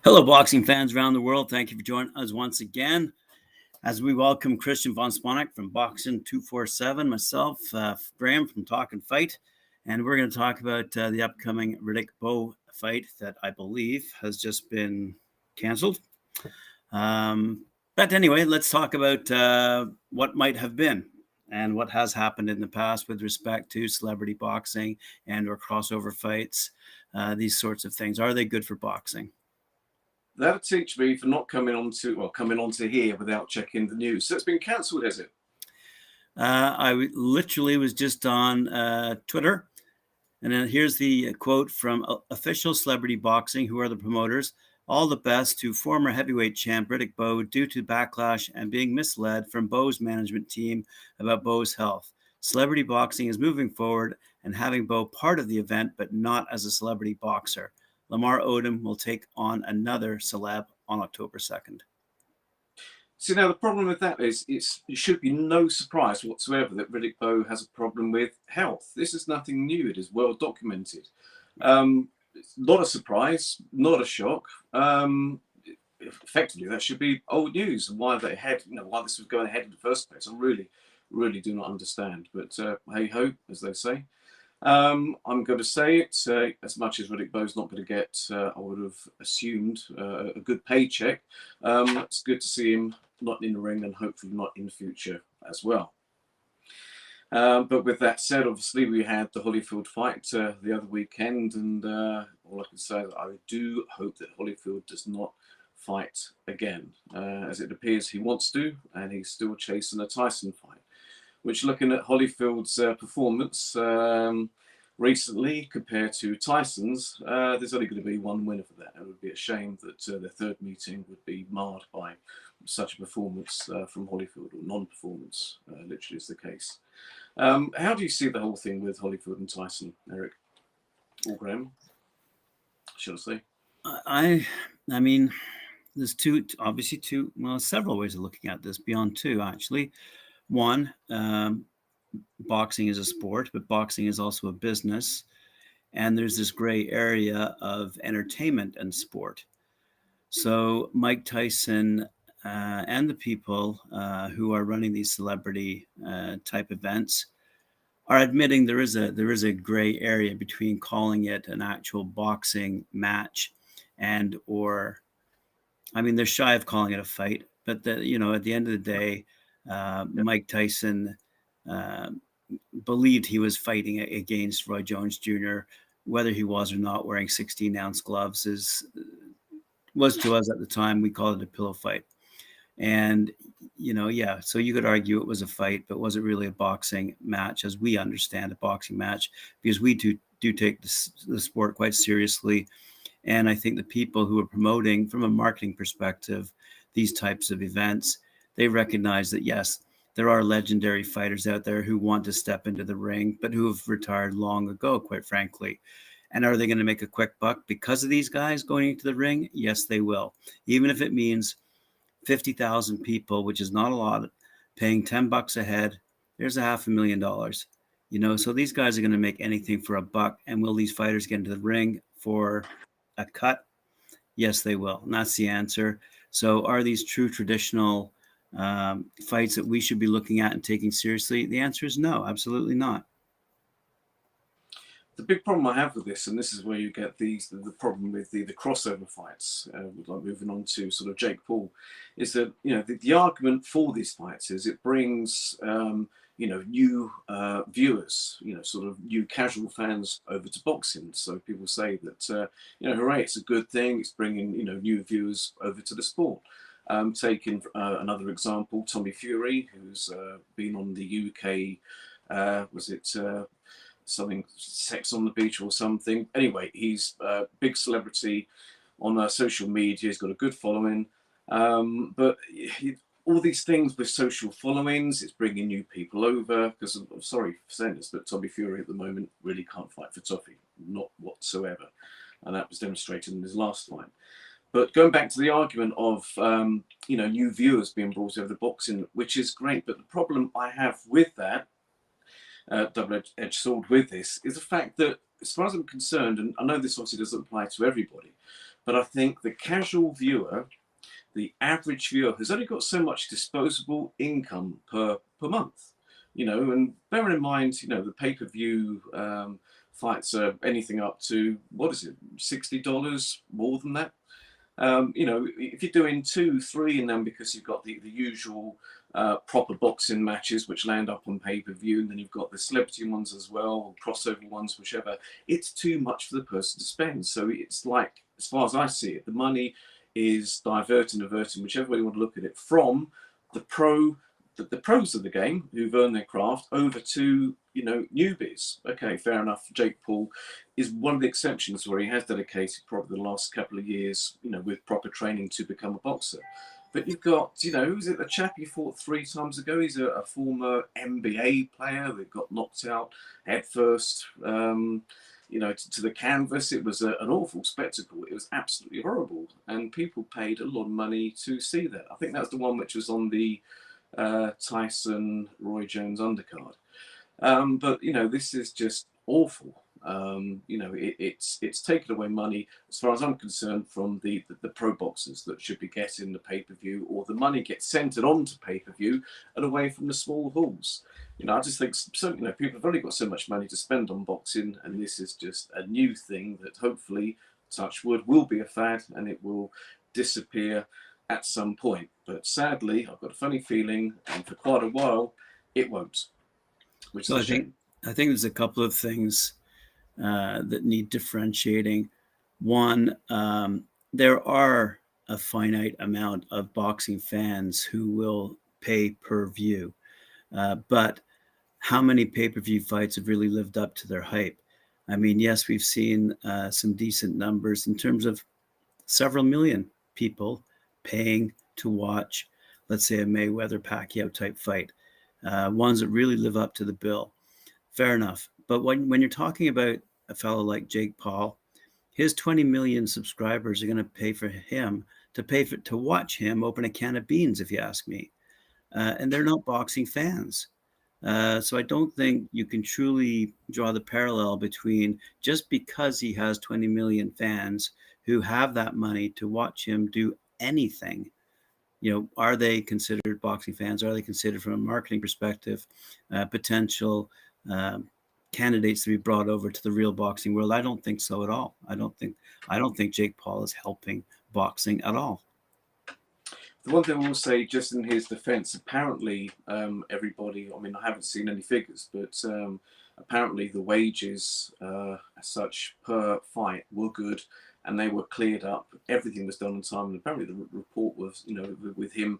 Hello, boxing fans around the world. Thank you for joining us once again as we welcome Kristian von Sponek from Boxing 247, myself, Graeme from Talkin Fight, and we're going to talk about the upcoming Riddick Bowe fight that I believe has just been canceled. But anyway, let's talk about what might have been and what has happened in the past with respect to celebrity boxing and or crossover fights, these sorts of things. Are they good for boxing? That'll teach me for not coming onto here without checking the news. So it's been cancelled, has it? I literally was just on Twitter, and then here's the quote from official celebrity boxing, who are the promoters. All the best to former heavyweight champ Riddick Bowe due to backlash and being misled from Bowe's management team about Bowe's health. Celebrity boxing is moving forward and having Bowe part of the event, but not as a celebrity boxer. Lamar Odom will take on another celeb on October 2nd. See, now the problem with that is it should be no surprise whatsoever that Riddick Bowe has a problem with health. This is nothing new. It is well documented. It's not a surprise, not a shock. Effectively, that should be old news. Why they had, why this was going ahead in the first place, I really do not understand. But hey ho, as they say. I'm going to say it, as much as Riddick Bowe's not going to get, I would have assumed, a good paycheck. It's good to see him not in the ring and hopefully not in the future as well. But with that said, obviously we had the Holyfield fight the other weekend, and all I can say is I do hope that Holyfield does not fight again, as it appears he wants to, and he's still chasing a Tyson fight. Which, looking at Holyfield's performance recently compared to Tyson's, there's only going to be one winner for that. It would be a shame that their third meeting would be marred by such a performance from Holyfield, or non-performance, literally is the case. How do you see the whole thing with Holyfield and Tyson, Eric? Or Graeme, should I say? I mean, there's several ways of looking at this, beyond two, actually. One, boxing is a sport, but boxing is also a business. And there's this gray area of entertainment and sport. So Mike Tyson and the people who are running these celebrity type events are admitting there is a gray area between calling it an actual boxing match and or, I mean, they're shy of calling it a fight, but at the end of the day, Mike Tyson believed he was fighting against Roy Jones Jr. Whether he was or not wearing 16-ounce gloves was to us at the time, we called it a pillow fight. And, so you could argue it was a fight, but was it really a boxing match as we understand a boxing match? Because we do take the sport quite seriously. And I think the people who are promoting from a marketing perspective these types of events, they recognize that, yes, there are legendary fighters out there who want to step into the ring, but who have retired long ago, quite frankly. And are they going to make a quick buck because of these guys going into the ring? Yes, they will. Even if it means 50,000 people, which is not a lot, paying $10 a head, there's $500,000. So these guys are going to make anything for a buck. And will these fighters get into the ring for a cut? Yes, they will. And that's the answer. So are these true traditional fights that we should be looking at and taking seriously? The answer is no, absolutely not. The big problem I have with this, and this is where you get the problem with the crossover fights, like moving on to sort of Jake Paul, is that the argument for these fights is it brings new viewers, sort of new casual fans over to boxing. So people say that hooray, it's a good thing. It's bringing new viewers over to the sport. Taking another example, Tommy Fury, who's been on the UK, something Sex on the Beach or something. Anyway, he's a big celebrity on social media. He's got a good following. But all these things with social followings, it's bringing new people over. Because I'm sorry for saying this, but Tommy Fury at the moment really can't fight for toffee, not whatsoever. And that was demonstrated in his last fight. But going back to the argument of, new viewers being brought over to boxing, which is great. But the problem I have with that, double-edged sword with this, is the fact that, as far as I'm concerned, and I know this obviously doesn't apply to everybody, But I think the casual viewer, the average viewer, has only got so much disposable income per month, and bearing in mind, the pay-per-view fights are anything up to, what is it, $60, more than that. If you're doing 2, 3, and then because you've got the usual proper boxing matches which land up on pay-per-view, and then you've got the celebrity ones as well, or crossover ones, whichever, it's too much for the person to spend. So it's like, as far as I see it, the money is diverting, whichever way you want to look at it, from the pros of the game who've earned their craft over to newbies. Okay, fair enough. Jake Paul is one of the exceptions where he has dedicated probably the last couple of years, with proper training to become a boxer. But you've got, who's it, the chap he fought 3 times ago? He's a former NBA player that got knocked out head first, to the canvas. It was an awful spectacle. It was absolutely horrible. And people paid a lot of money to see that. I think that's the one which was on the Tyson Roy Jones undercard. But this is just awful. It's taken away money, as far as I'm concerned, from the pro boxers that should be getting the pay-per-view, or the money gets centered onto pay-per-view and away from the small halls. I just think people have only got so much money to spend on boxing, and this is just a new thing that hopefully, touch wood, will be a fad, and it will disappear at some point. But sadly, I've got a funny feeling, and for quite a while, it won't. Which is So a shame. I think there's a couple of things that need differentiating. One, there are a finite amount of boxing fans who will pay per view, but how many pay-per-view fights have really lived up to their hype? I mean, yes, we've seen some decent numbers in terms of several million people paying to watch, let's say, a Mayweather-Pacquiao type fight, ones that really live up to the bill. Fair enough. But when you're talking about a fellow like Jake Paul, his 20 million subscribers are going to pay for him to watch him open a can of beans, if you ask me. And they're not boxing fans. So I don't think you can truly draw the parallel between, just because he has 20 million fans who have that money to watch him do anything, are they considered boxing fans? Are they considered, from a marketing perspective, potential candidates to be brought over to the real boxing world? I don't think so at all. I don't think Jake Paul is helping boxing at all. The one thing I will say, just in his defense, apparently everybody, I mean, I haven't seen any figures, but apparently the wages as such per fight were good, and they were cleared up. Everything was done on time, and apparently the report was, with him,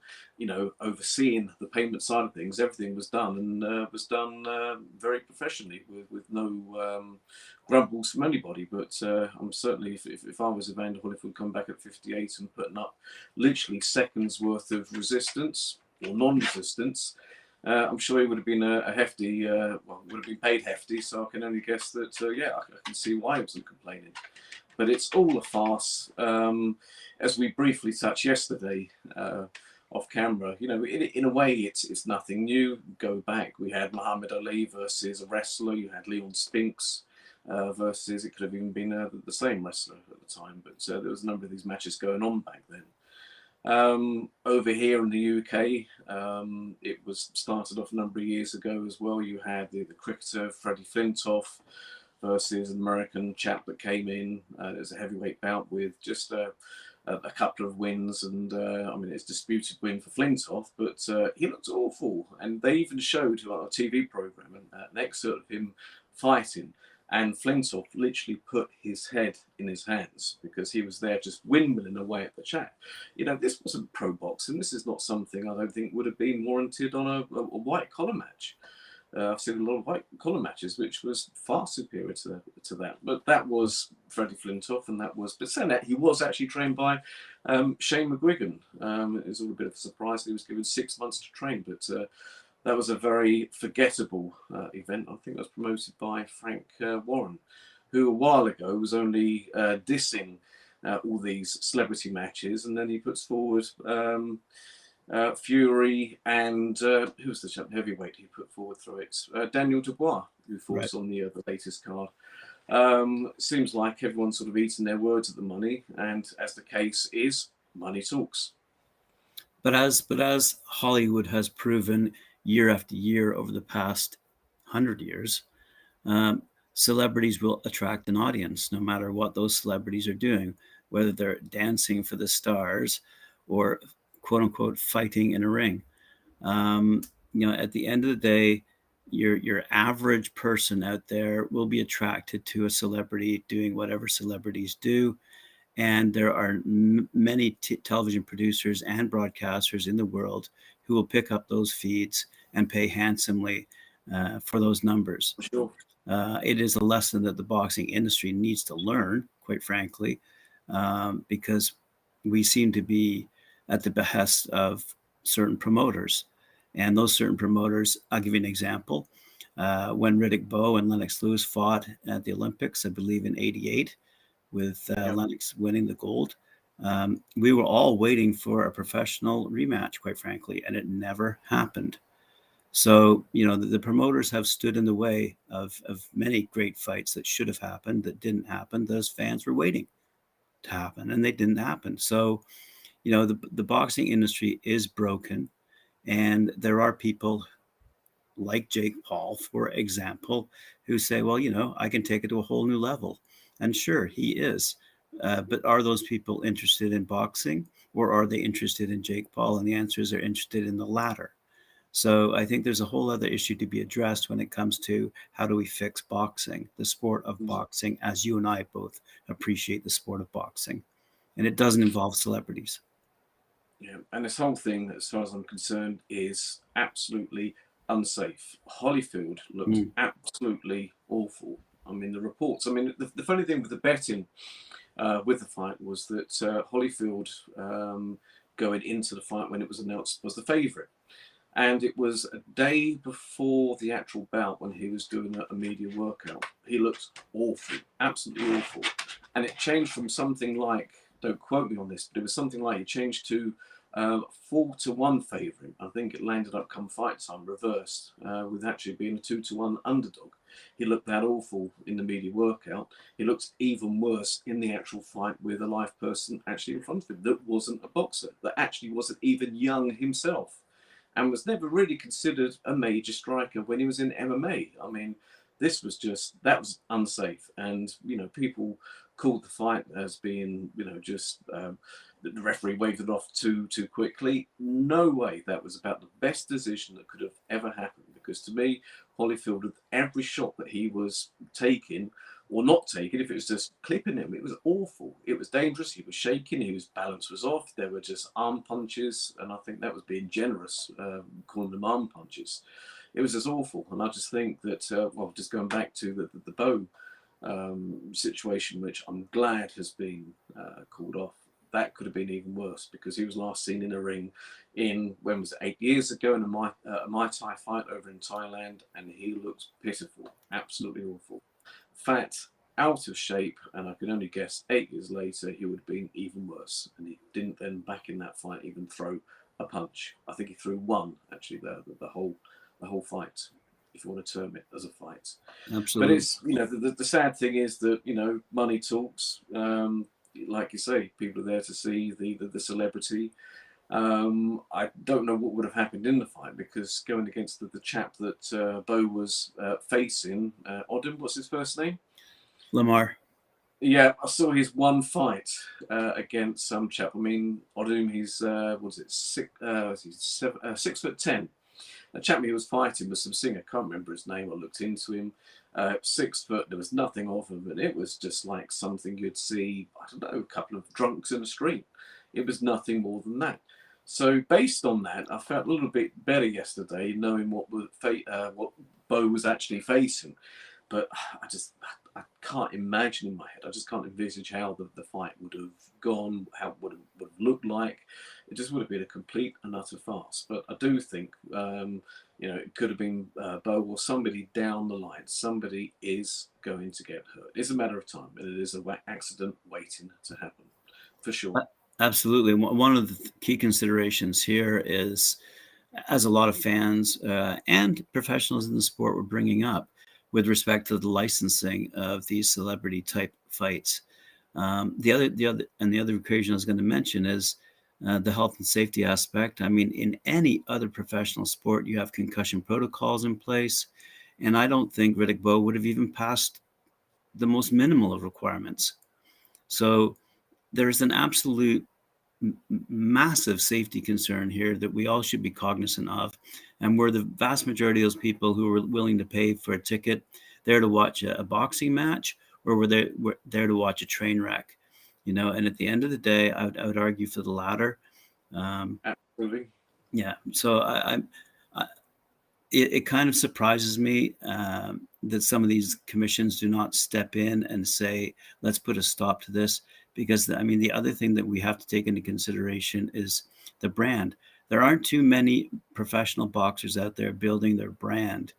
overseeing the payment side of things, everything was done, and was done very professionally, with no grumbles from anybody. But I'm certainly, if I was Evander Holyfield, come back at 58 and putting up literally seconds worth of resistance or non-resistance, I'm sure he would have been a hefty, would have been paid hefty. So I can only guess that, I can see why he wasn't complaining. But it's all a farce. As we briefly touched yesterday off camera, in a way, it's nothing new. Go back, we had Muhammad Ali versus a wrestler. You had Leon Spinks versus, it could have even been the same wrestler at the time. But there was a number of these matches going on back then. Over here in the UK, it was started off a number of years ago as well. You had the cricketer Freddie Flintoff versus an American chap that came in. It was a heavyweight bout with just a couple of wins, and it's a disputed win for Flintoff, but he looked awful. And they even showed on a TV program an excerpt of him fighting, and Flintoff literally put his head in his hands because he was there just windmilling away at the chap. This wasn't pro boxing. This is not something I don't think would have been warranted on a white collar match. I've seen a lot of white collar matches, which was far superior to that. But that was Freddie Flintoff, and but saying that, he was actually trained by Shane McGuigan. It was all a bit of a surprise. He was given 6 months to train, but that was a very forgettable event. I think it was promoted by Frank Warren, who a while ago was only dissing all these celebrity matches, and then he puts forward Fury and who's the heavyweight he put forward through it? Daniel Dubois, who fought on the latest card. Seems like everyone's sort of eating their words at the money, and as the case is, money talks. But as Hollywood has proven year after year over the past 100 years, um, celebrities will attract an audience no matter what those celebrities are doing, whether they're dancing for the stars or quote unquote fighting in a ring. Um, at the end of the day, your average person out there will be attracted to a celebrity doing whatever celebrities do. And there are many television producers and broadcasters in the world who will pick up those feeds and pay handsomely for those numbers. Sure. It is a lesson that the boxing industry needs to learn, quite frankly, because we seem to be at the behest of certain promoters. And those certain promoters, I'll give you an example. When Riddick Bowe and Lennox Lewis fought at the Olympics, I believe in '88, with Lennox winning the gold, we were all waiting for a professional rematch, quite frankly, and it never happened. So, the promoters have stood in the way of many great fights that should have happened, that didn't happen. Those fans were waiting to happen, and they didn't happen. So, the boxing industry is broken, and there are people like Jake Paul, for example, who say, well, I can take it to a whole new level. And sure, he is. But are those people interested in boxing, or are they interested in Jake Paul? And the answer is they're interested in the latter. So I think there's a whole other issue to be addressed when it comes to how do we fix boxing, the sport of boxing, as you and I both appreciate the sport of boxing. And it doesn't involve celebrities. Yeah, and this whole thing, as far as I'm concerned, is absolutely unsafe. Holyfield looked absolutely awful. I mean, the reports. I mean, the funny thing with the betting with the fight was that Holyfield, going into the fight when it was announced, was the favourite. And it was a day before the actual bout when he was doing a media workout. He looked awful, absolutely awful. And it changed from something like, don't quote me on this, but it was something like he changed to 4-1 favourite. I think it landed up come fight time reversed, with actually being a 2-1 underdog. He looked that awful in the media workout. He looked even worse in the actual fight with a live person actually in front of him that wasn't a boxer, that actually wasn't even young himself, and was never really considered a major striker when he was in MMA. I mean, that was unsafe. And, people called the fight as being, the referee waved it off too quickly. No way that was about the best decision that could have ever happened. Because to me, Holyfield, with every shot that he was taking, or not taking, if it was just clipping him, it was awful. It was dangerous. He was shaking. His balance was off. There were just arm punches, and I think that was being generous, calling them arm punches. It was just awful, and I just think that, just going back to the Bowe situation, which I'm glad has been called off. That could have been even worse, because he was last seen in a ring when was it, 8 years ago, in a Muay Thai fight over in Thailand, and he looked pitiful, absolutely awful. Fat, out of shape, and I can only guess 8 years later he would have been even worse. And he didn't then, back in that fight, even throw a punch. I think he threw one, actually, the whole fight, if you want to term it as a fight. Absolutely. But it's, the sad thing is that, money talks. Like you say, people are there to see the celebrity. I don't know what would have happened in the fight, because going against the chap that Bowe was facing, Odin, what's his first name? Lamar. Yeah, I saw his one fight against some chap. I mean, Odin, he's 6'10". The chap he was fighting was some singer. I can't remember his name. I looked into him. 6 foot. There was nothing of him, and it was just like something you'd see, I don't know, a couple of drunks in the street. It was nothing more than that. So based on that, I felt a little bit better yesterday, knowing what Bowe was actually facing. But I can't imagine in my head. I just can't envisage how the fight would have gone, how it would have looked like. It just would have been a complete and utter farce. But I do think, it could have been Bowe or somebody down the line. Somebody is going to get hurt. It's a matter of time, and it is an accident waiting to happen, for sure. Absolutely. One of the key considerations here is, as a lot of fans and professionals in the sport were bringing up, with respect to the licensing of these celebrity type fights. The other equation I was going to mention is the health and safety aspect. I mean, in any other professional sport, you have concussion protocols in place, and I don't think Riddick Bowe would have even passed the most minimal of requirements. So there's an absolute massive safety concern here that we all should be cognizant of. And we're the vast majority of those people who are willing to pay for a ticket there to watch a boxing match, or we're there to watch a train wreck, you know. And at the end of the day, I would argue for the latter. Absolutely. Yeah. So it kind of surprises me that some of these commissions do not step in and say, let's put a stop to this. Because, I mean, the other thing that we have to take into consideration is the brand. There aren't too many professional boxers out there building their brand.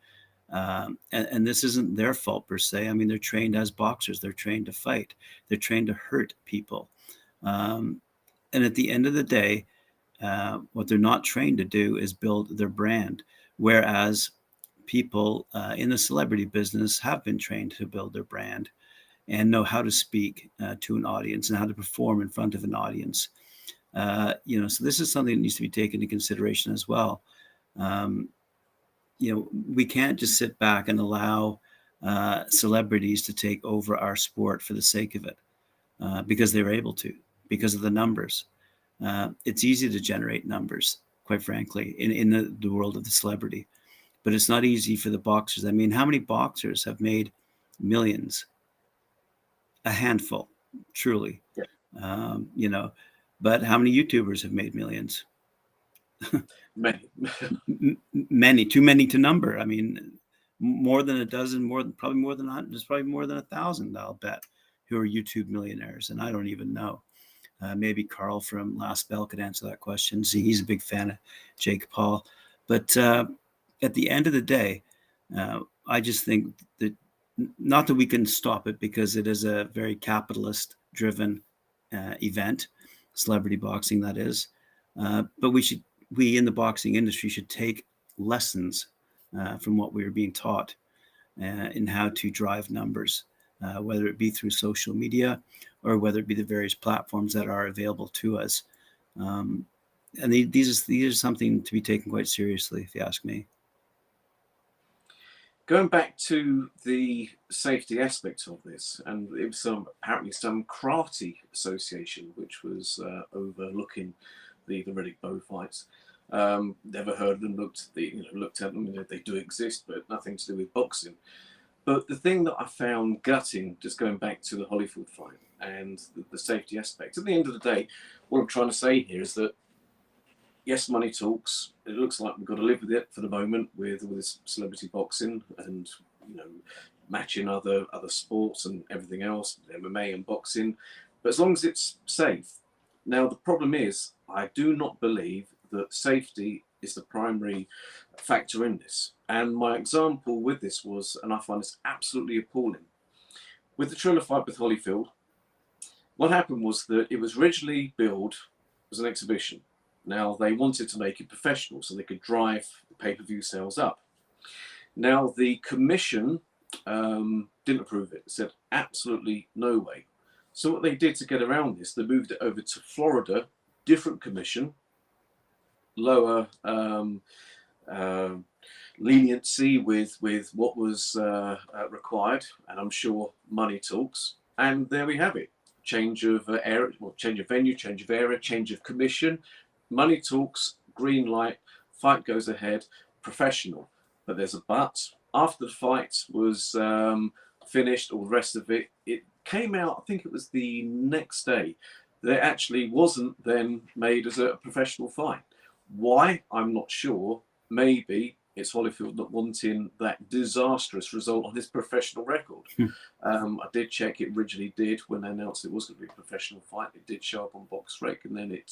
And this isn't their fault per se. I mean, they're trained as boxers. They're trained to fight. They're trained to hurt people. And at the end of the day, what they're not trained to do is build their brand. Whereas people in the celebrity business have been trained to build their brand and know how to speak to an audience and how to perform in front of an audience. You know, so this is something that needs to be taken into consideration as well. You know, we can't just sit back and allow celebrities to take over our sport for the sake of it, because they're able to, because of the numbers. It's easy to generate numbers, quite frankly, in the world of the celebrity, but it's not easy for the boxers. I mean, how many boxers have made millions? A handful, truly. Yeah. You know, but how many YouTubers have made millions? Many. Many, too many to number. I mean, more than a dozen, probably more than 100, there's probably more than 1,000, I'll bet, who are YouTube millionaires, and I don't even know. Maybe Carl from Last Bell could answer that question. See, he's a big fan of Jake Paul. But at the end of the day, I just think that, not that we can stop it, because it is a very capitalist-driven event, celebrity boxing, that is. But we in the boxing industry should take lessons from what we are being taught in how to drive numbers, whether it be through social media or whether it be the various platforms that are available to us. And these are something to be taken quite seriously, if you ask me. Going back to the safety aspect of this, and it was apparently some karate association which was overlooking the Riddick Bowe fights. Never heard of them. Looked at them. They do exist, but nothing to do with boxing. But the thing that I found gutting, just going back to the Holyfield fight and the safety aspect, at the end of the day, what I'm trying to say here is that, yes, money talks. It looks like we've got to live with it for the moment with all this celebrity boxing and, you know, matching other sports and everything else, MMA and boxing. But as long as it's safe. Now, the problem is, I do not believe that safety is the primary factor in this. And my example with this was, and I find this absolutely appalling, with the Triller fight with Holyfield, what happened was that it was originally billed as an exhibition. Now, they wanted to make it professional so they could drive the pay-per-view sales up. Now, the commission didn't approve it. It said, absolutely no way. So what they did to get around this, they moved it over to Florida, different commission, lower leniency with what was required, and I'm sure money talks. And there we have it. Change of area, change of venue, change of area, change of commission. Money talks, green light, fight goes ahead, professional. But there's a but. After the fight was finished, all the rest of it, it came out, I think it was the next day, that it actually wasn't then made as a professional fight. Why? I'm not sure. Maybe it's Holyfield not wanting that disastrous result on his professional record. I did check, it originally did, when they announced it was going to be a professional fight. It did show up on BoxRec, and then it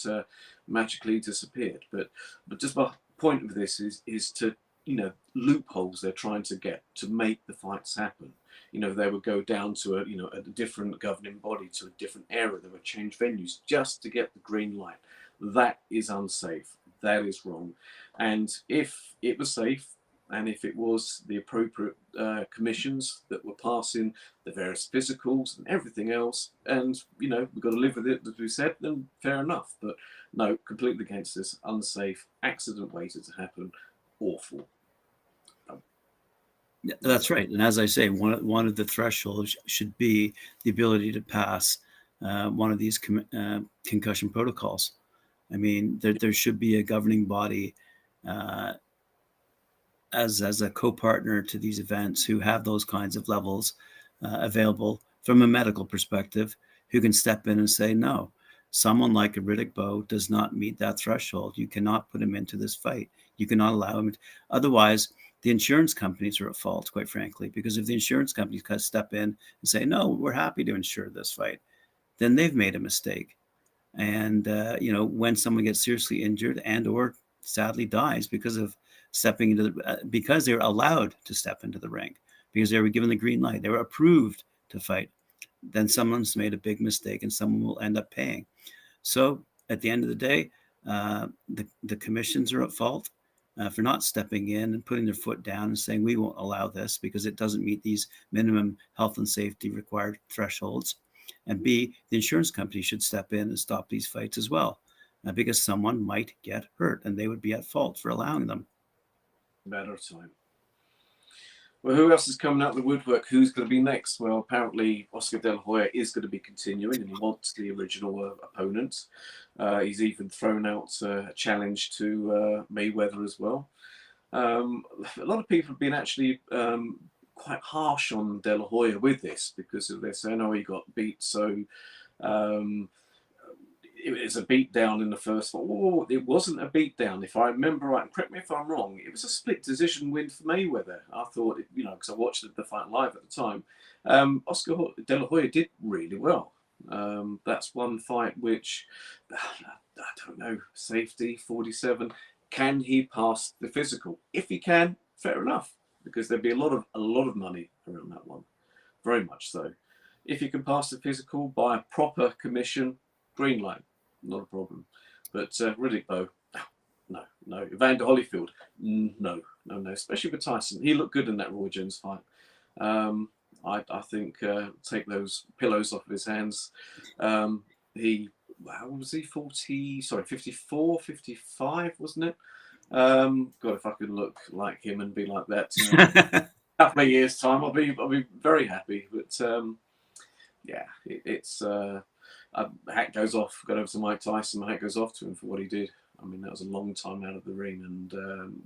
magically disappeared. But just my point of this is to, you know, loopholes they're trying to get to make the fights happen. You know, they would go down to a different governing body, to a different area. They would change venues just to get the green light. That is unsafe. That is wrong. And if it was safe, and if it was the appropriate commissions that were passing the various physicals and everything else, and we've got to live with it, as we said, then fair enough. But no, completely against this. Unsafe, accident waited to happen, awful. Yeah, that's right. And as I say, one of the thresholds should be the ability to pass one of these concussion protocols. I mean, there should be a governing body as a co-partner to these events who have those kinds of levels available from a medical perspective, who can step in and say, no, someone like a Riddick Bowe does not meet that threshold. You cannot put him into this fight. You cannot allow him. Otherwise, the insurance companies are at fault, quite frankly, because if the insurance companies kind of step in and say, no, we're happy to insure this fight, then they've made a mistake. And, when someone gets seriously injured and or sadly dies because of stepping into because they were allowed to step into the ring, because they were given the green light, they were approved to fight, then someone's made a big mistake and someone will end up paying. So at the end of the day, the commissions are at fault for not stepping in and putting their foot down and saying, we won't allow this because it doesn't meet these minimum health and safety required thresholds. And B, the insurance company should step in and stop these fights as well, because someone might get hurt and they would be at fault for allowing them. Matter of time. Well, who else is coming out of the woodwork? Who's going to be next? Well, apparently Oscar De La Hoya is going to be continuing, and he wants the original opponent. He's even thrown out a challenge to Mayweather as well. A lot of people have been actually quite harsh on De La Hoya with this, because they're saying, oh, he got beat, so it was a beatdown in the first one. Oh, it wasn't a beatdown, if I remember right. And correct me if I'm wrong. It was a split decision win for Mayweather. I thought, because I watched the fight live at the time. Oscar De La Hoya did really well. That's one fight which, I don't know, safety, 47. Can he pass the physical? If he can, fair enough, because there'd be a lot of money around that one, very much so. If he can pass the physical by a proper commission, green light, not a problem. But Riddick Bowe, no. Evander Holyfield, no. Especially with Tyson, he looked good in that Roy Jones fight. I think take those pillows off of his hands. How was he? 54, 55, wasn't it? God, if I could look like him and be like that in a couple of years' time, I'll be very happy. But it's hat goes off. Got over to Mike Tyson. My hat goes off to him for what he did. I mean, that was a long time out of the ring, and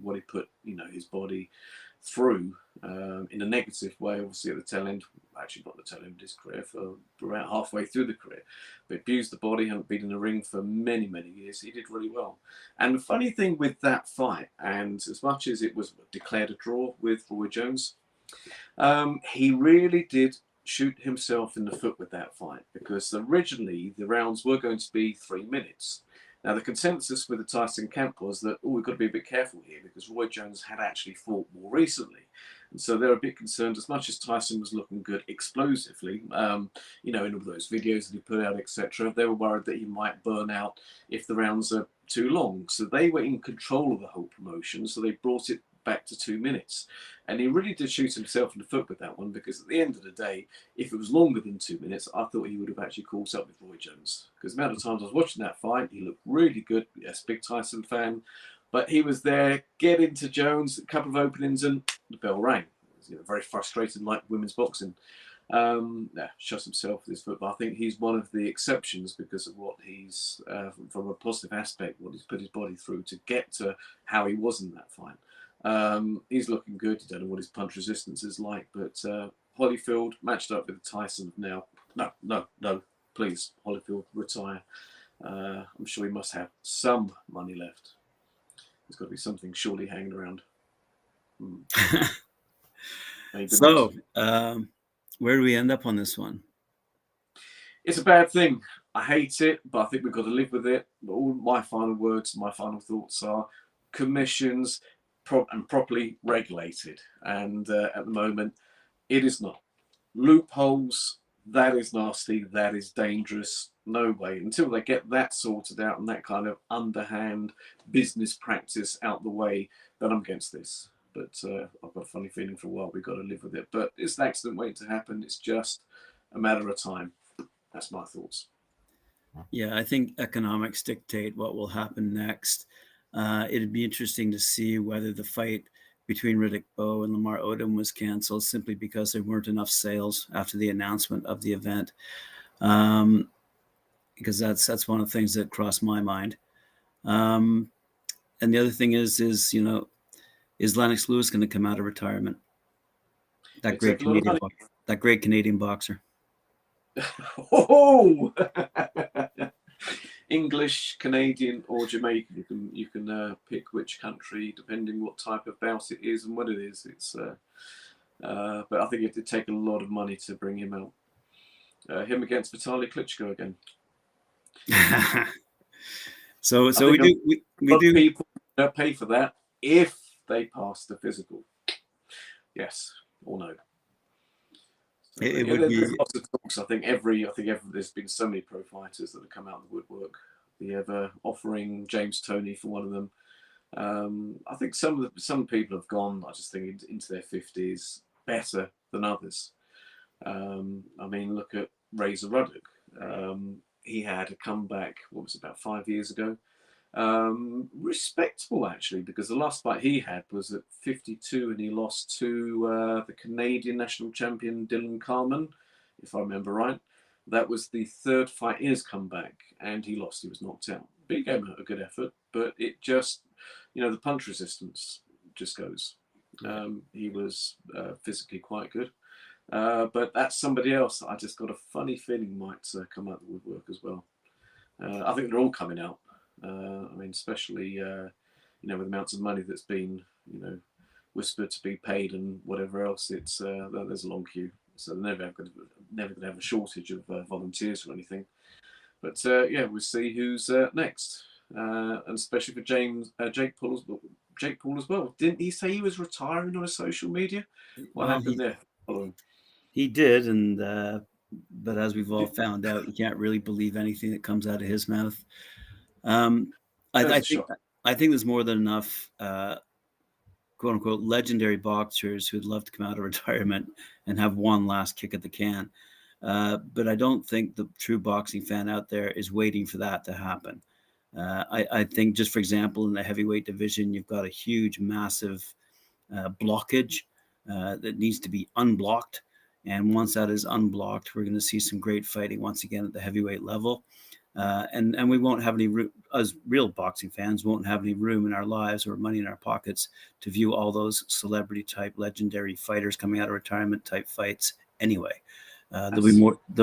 what he put, his body through in a negative way. Obviously, at the tail end, actually not the tail end of his career, for about halfway through the career, but abused the body. Hadn't been in the ring for many, many years. He did really well. And the funny thing with that fight, and as much as it was declared a draw with Roy Jones, he really did shoot himself in the foot with that fight, because originally the rounds were going to be 3 minutes. Now, the consensus with the Tyson camp was that, we've got to be a bit careful here, because Roy Jones had actually fought more recently. And so they're a bit concerned, as much as Tyson was looking good explosively, in all those videos that he put out, etc. They were worried that he might burn out if the rounds are too long. So they were in control of the whole promotion, so they brought it back to 2 minutes. And he really did shoot himself in the foot with that one, because at the end of the day, if it was longer than 2 minutes, I thought he would have actually caught up with Roy Jones. Because the amount of times I was watching that fight, he looked really good. Yes, big Tyson fan. But he was there, get into Jones, a couple of openings, and the bell rang. It was, very frustrated, like women's boxing. Shot himself with his foot. But I think he's one of the exceptions, because of what he's, from a positive aspect, what he's put his body through to get to how he was in that fight. He's looking good. You don't know what his punch resistance is like, but Holyfield matched up with Tyson now. No, please, Holyfield, retire. I'm sure he must have some money left. There's got to be something surely hanging around. So, where do we end up on this one? It's a bad thing. I hate it, but I think we've got to live with it. All my final words, my final thoughts are commissions and properly regulated. And at the moment, it is not. Loopholes, that is nasty, that is dangerous. No way. Until they get that sorted out and that kind of underhand business practice out the way, then I'm against this. but I've got a funny feeling for a while we've got to live with it. But it's an accident waiting to happen. It's just a matter of time. That's my thoughts. Yeah, I think economics dictate what will happen next. It'd be interesting to see whether the fight between Riddick Bowe and Lamar Odom was canceled simply because there weren't enough sales after the announcement of the event. Because that's one of the things that crossed my mind. And the other thing is Lennox Lewis going to come out of retirement? That great Canadian boxer. Oh, English, Canadian, or Jamaican. You can pick which country depending what type of bout it is and what it is. It's but I think it'd take a lot of money to bring him out. Him against Vitaly Klitschko again. so we do. People pay for that if they pass the physical. Yes or no. It would be lots of talks. I think there's been so many pro fighters that have come out of the woodwork. The ever offering James Toney for one of them. I think some people have gone, I just think, into their 50s better than others. I mean, look at Razor Ruddock. He had a comeback, what was it, about 5 years ago? Respectable, actually, because the last fight he had was at 52 and he lost to the Canadian national champion Dylan Carman, if I remember right. That was the third fight in his comeback and he lost. He was knocked out. But he gave him a good effort, but it just, the punch resistance just goes. He was physically quite good. But that's somebody else I just got a funny feeling might come out of the woodwork as well. I think they're all coming out. I mean, especially with the amounts of money that's been whispered to be paid and whatever else. It's there's a long queue, so they're never going to have a shortage of volunteers or anything. But we'll see who's next, and especially for Jake Paul as well. Didn't he say he was retiring on his social media? What happened there? He did, and but as we've all found out, you can't really believe anything that comes out of his mouth. I think there's more than enough quote unquote legendary boxers who'd love to come out of retirement and have one last kick at the can. But I don't think the true boxing fan out there is waiting for that to happen. I think, just for example, in the heavyweight division, you've got a huge, massive blockage that needs to be unblocked. And once that is unblocked, we're going to see some great fighting once again at the heavyweight level. And we won't have any room, as real boxing fans, won't have any room in our lives or money in our pockets to view all those celebrity type, legendary fighters coming out of retirement type fights anyway. There'll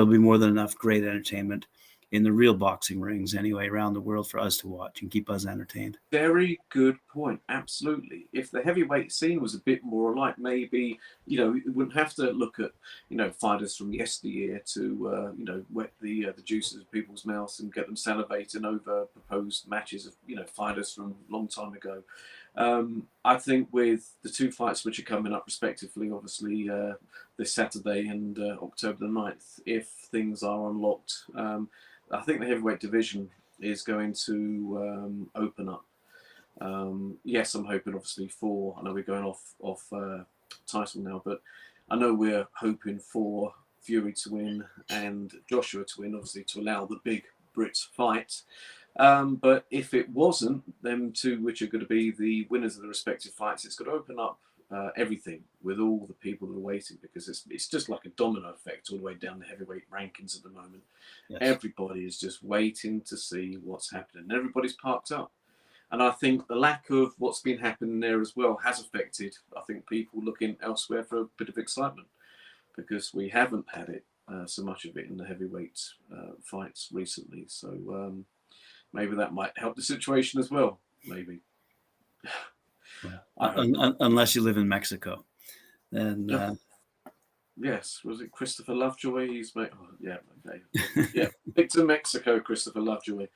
be more than enough great entertainment in the real boxing rings anyway around the world for us to watch and keep us entertained. Very good point. Absolutely. If the heavyweight scene was a bit more alike, maybe, you wouldn't have to look at, fighters from yesteryear to, wet the juices of people's mouths and get them salivating over proposed matches of, fighters from a long time ago. I think with the two fights which are coming up respectively, obviously this Saturday and October the 9th, if things are unlocked, I think the heavyweight division is going to open up. Yes, I'm hoping obviously for, I know we're going off Tyson now, but I know we're hoping for Fury to win and Joshua to win, obviously to allow the big Brits fight. But if it wasn't, them two, which are going to be the winners of the respective fights, it's going to open up everything with all the people that are waiting, because it's just like a domino effect all the way down the heavyweight rankings at the moment. Yes. Everybody is just waiting to see what's happening. Everybody's parked up. And I think the lack of what's been happening there as well has affected, I think, people looking elsewhere for a bit of excitement, because we haven't had it, so much of it in the heavyweight fights recently. So maybe that might help the situation as well, maybe. Unless you live in Mexico. Then yes, was it Christopher Lovejoy? He's made. Oh, yeah, okay. Yeah, Victor Mexico, Christopher Lovejoy.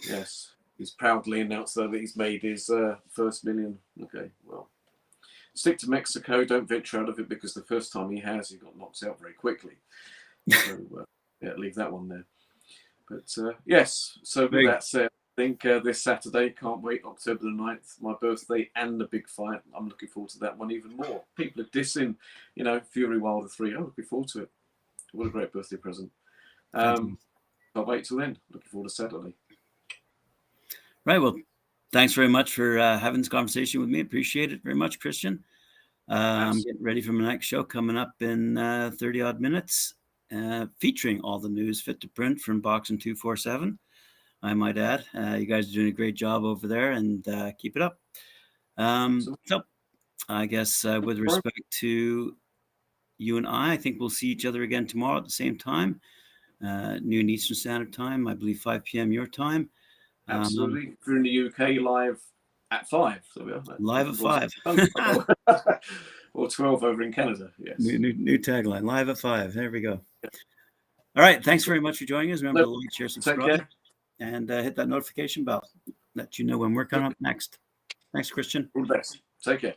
Yes, he's proudly announced that he's made his first million. Okay, well, stick to Mexico. Don't venture out of it, because the first time he got knocked out very quickly. So leave that one there. But yes, so with that said, think this Saturday, can't wait, October the 9th, my birthday and the big fight. I'm looking forward to that one even more. People are dissing, Fury Wilder 3. I'm looking forward to it. What a great birthday present. Can't wait till then. Looking forward to Saturday. Right. Well, thanks very much for having this conversation with me. Appreciate it very much, Kristian. I'm getting ready for my next show coming up in 30 odd minutes, featuring all the news fit to print from Boxing 247. I might add, you guys are doing a great job over there, and keep it up. So I guess with respect to you and I think we'll see each other again tomorrow at the same time, noon Eastern Standard Time, I believe 5 p.m. your time. Absolutely. If you're in the UK, live at 5. So we are. Live at 5. Or 12 over in Canada, yes. New tagline, live at 5. There we go. All right. Thanks very much for joining us. Remember to like, share, subscribe, and hit that notification bell. Let you know when we're coming up next. Thanks, Kristian. All the best. Take care.